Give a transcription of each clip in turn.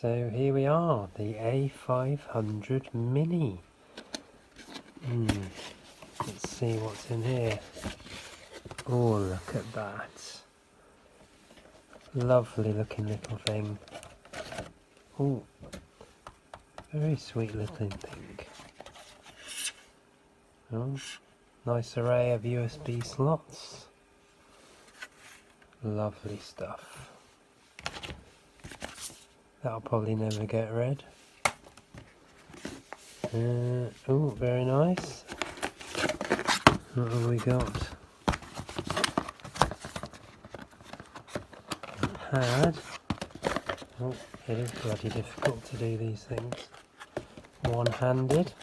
So here we are, the A500 Mini. Let's see what's in here. Oh, look at that. Lovely looking little thing. Oh, very sweet little thing. Oh, nice array of USB slots. Lovely stuff. That'll probably never get read. Oh, very nice. What have we got? A pad. Oh, it is bloody difficult to do these things one-handed.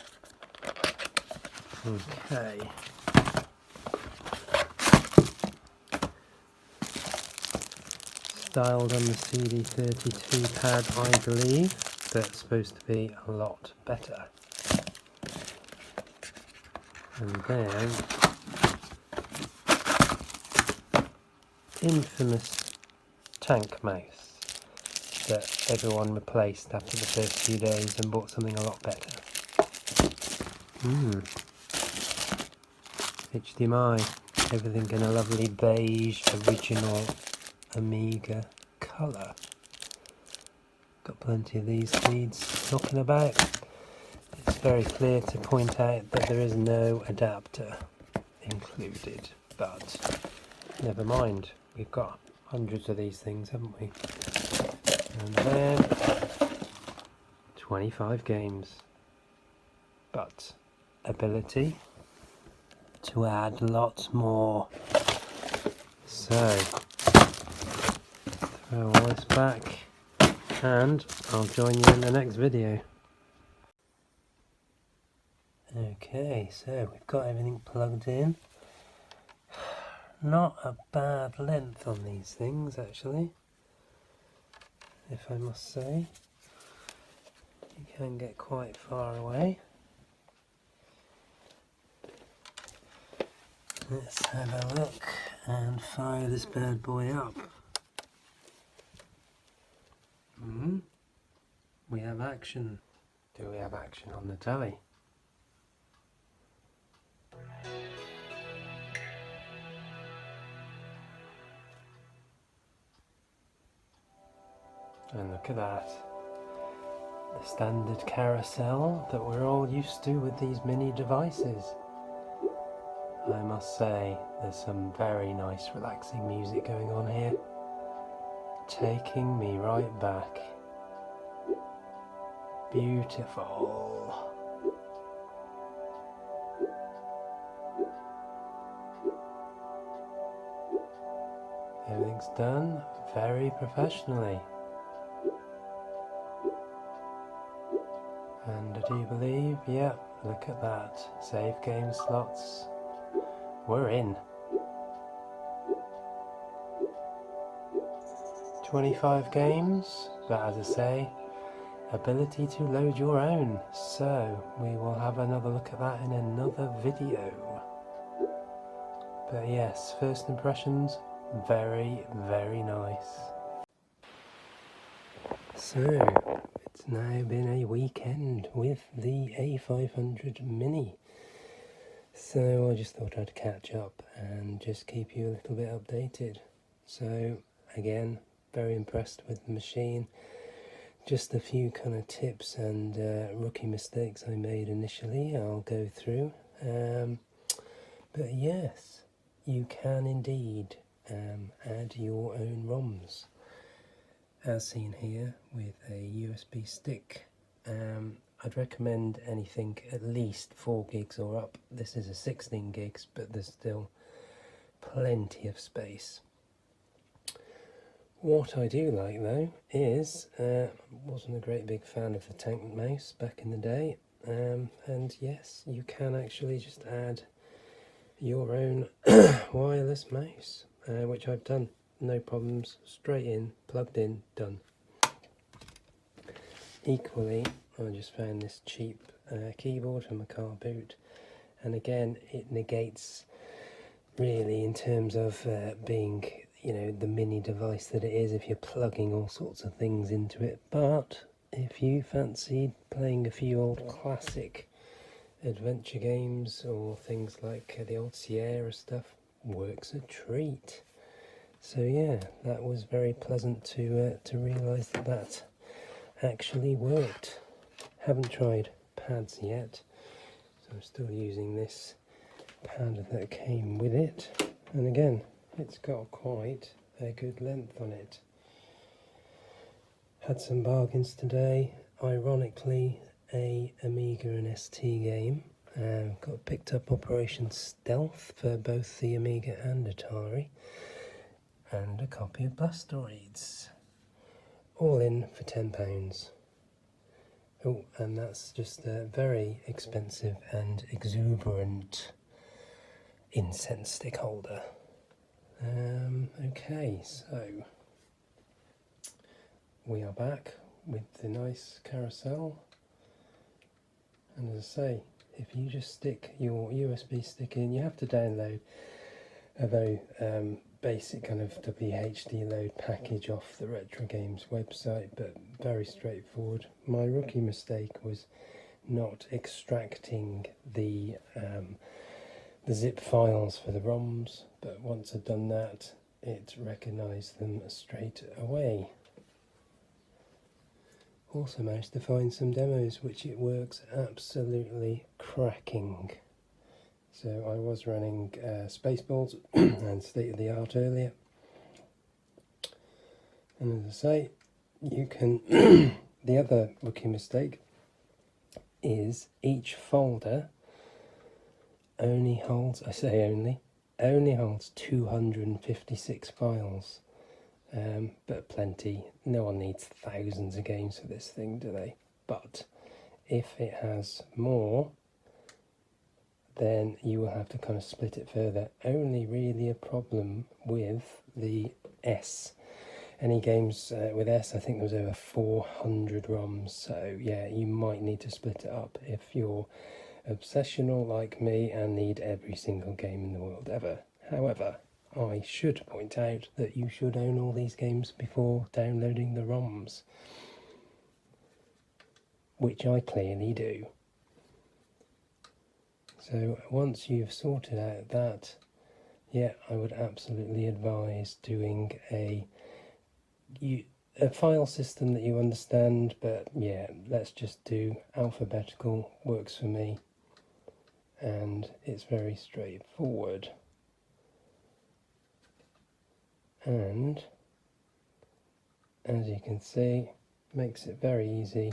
Okay. Styled on the CD32 pad, I believe, but it's supposed to be a lot better. And then, infamous tank mouse that everyone replaced after the first few days and bought something a lot better. HDMI, everything in a lovely beige original Amiga colour. Got plenty of these leads knocking about. It's very clear to point out that there is no adapter included, but never mind, we've got hundreds of these things, haven't we? And then 25 games, but ability to add lots more. So throw all this back and I'll join you in the next video. Okay, so we've got everything plugged in. Not a bad length on these things actually, if I must say. You can get quite far away. Let's have a look and fire this bad boy up. We have action. Do we have action on the telly? And look at that. The standard carousel that we're all used to with these mini devices. I must say, there's some very nice relaxing music going on here. Taking me right back. Beautiful. Everything's done very professionally. And I do believe, yeah, look at that. Save game slots. We're in. 25 games, but as I say, ability to load your own. So we will have another look at that in another video. But yes, first impressions, very, very nice. So it's now been a weekend with the A500 Mini. So I just thought I'd catch up and just keep you a little bit updated. So again, very impressed with the machine. Just a few kind of tips and rookie mistakes I made initially I'll go through. But yes, you can indeed add your own ROMs, as seen here with a USB stick. I'd recommend anything at least 4 gigs or up. This is a 16 gigs, but there's still plenty of space. What I do like though is, wasn't a great big fan of the tank mouse back in the day, and yes, you can actually just add your own wireless mouse, which I've done, no problems, straight in, plugged in, done. Equally, I just found this cheap keyboard from a car boot, and again it negates really in terms of being, you know, the mini device that it is if you're plugging all sorts of things into it, but if you fancied playing a few old classic adventure games or things like the old Sierra stuff, works a treat. So yeah, that was very pleasant to realise that that actually worked. Haven't tried pads yet, so I'm still using this pad that came with it, and again it's got quite a good length on it. Had some bargains today, ironically a Amiga and ST game. Got picked up Operation Stealth for both the Amiga and Atari, and a copy of Blastoids, all in for £10. Oh, and that's just a very expensive and exuberant incense stick holder. Okay, so we are back with the nice carousel, and as I say, if you just stick your USB stick in, you have to download a very basic kind of WHD load package off the Retro Games website, but very straightforward. My rookie mistake was not extracting the zip files for the ROMs, but once I'd done that, it recognised them straight away. Also managed to find some demos which it works absolutely cracking. So I was running Spaceballs and State of the Art earlier, and as I say, you can the other rookie mistake is each folder only holds, I say only holds 256 files, but plenty. No one needs thousands of games for this thing, do they? But if it has more, then you will have to kind of split it further. Only really a problem with the S. Any games with S, I think there was over 400 ROMs, so yeah, you might need to split it up if you're obsessional like me and need every single game in the world ever. However, I should point out that you should own all these games before downloading the ROMs, which I clearly do. So once you've sorted out that, yeah, I would absolutely advise doing a file system that you understand, but yeah, let's just do alphabetical, works for me, and it's very straightforward. And as you can see, makes it very easy.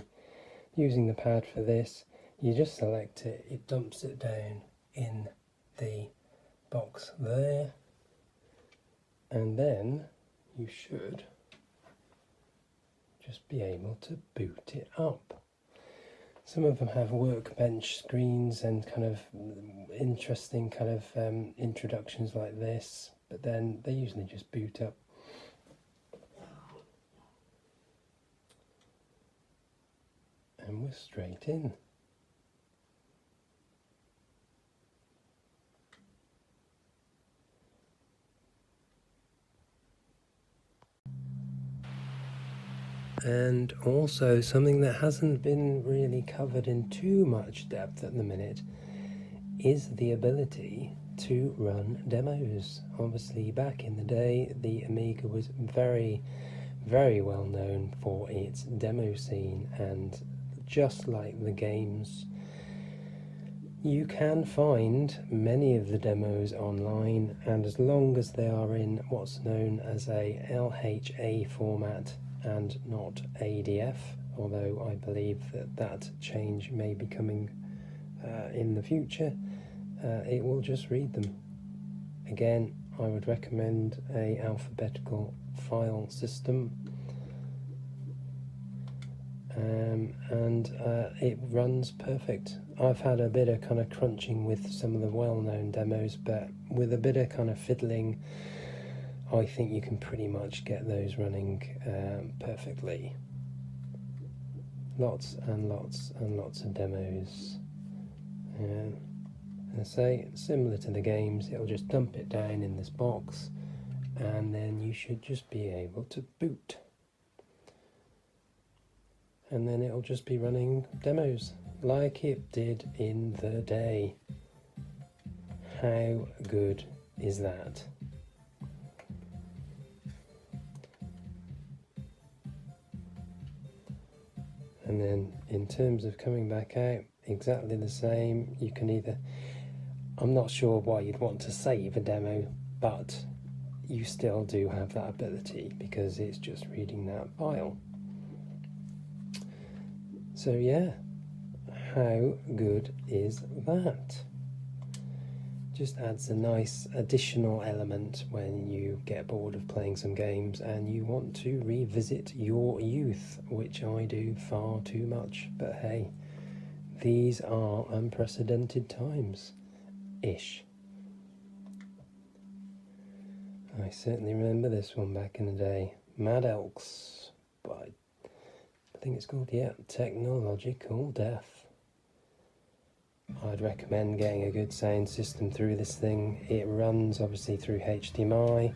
Using the pad for this, you just select it, it dumps it down in the box there, and then you should just be able to boot it up. Some of them have workbench screens and kind of interesting kind of introductions like this, but then they usually just boot up. And we're straight in. And also something that hasn't been really covered in too much depth at the minute is the ability to run demos. Obviously back in the day the Amiga was very well known for its demo scene, and just like the games, you can find many of the demos online, and as long as they are in what's known as a LHA format and not ADF, although I believe that that change may be coming in the future, it will just read them. Again, I would recommend a alphabetical file system, and it runs perfect. I've had a bit of kind of crunching with some of the well-known demos, but with a bit of kind of fiddling, I think you can pretty much get those running perfectly. Lots and lots and lots of demos. As I say, similar to the games, it'll just dump it down in this box, and then you should just be able to boot. and then it'll just be running demos like it did in the day. How good is that? And then in terms of coming back out, exactly the same. You can either, I'm not sure why you'd want to save a demo, but you still do have that ability because it's just reading that file. So yeah, how good is that? Just adds a nice additional element when you get bored of playing some games and you want to revisit your youth, which I do far too much. But hey, these are unprecedented times-ish. I certainly remember this one back in the day. Mad Elks, by, I think it's called, yeah, Technological Death. I'd recommend getting a good sound system through this thing. It runs obviously through HDMI,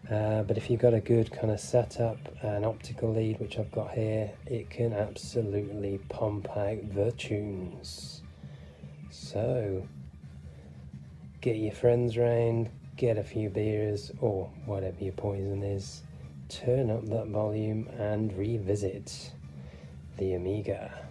but if you've got a good kind of setup and optical lead, which I've got here, it can absolutely pump out the tunes. So get your friends round, get a few beers or whatever your poison is, turn up that volume and revisit the Amiga.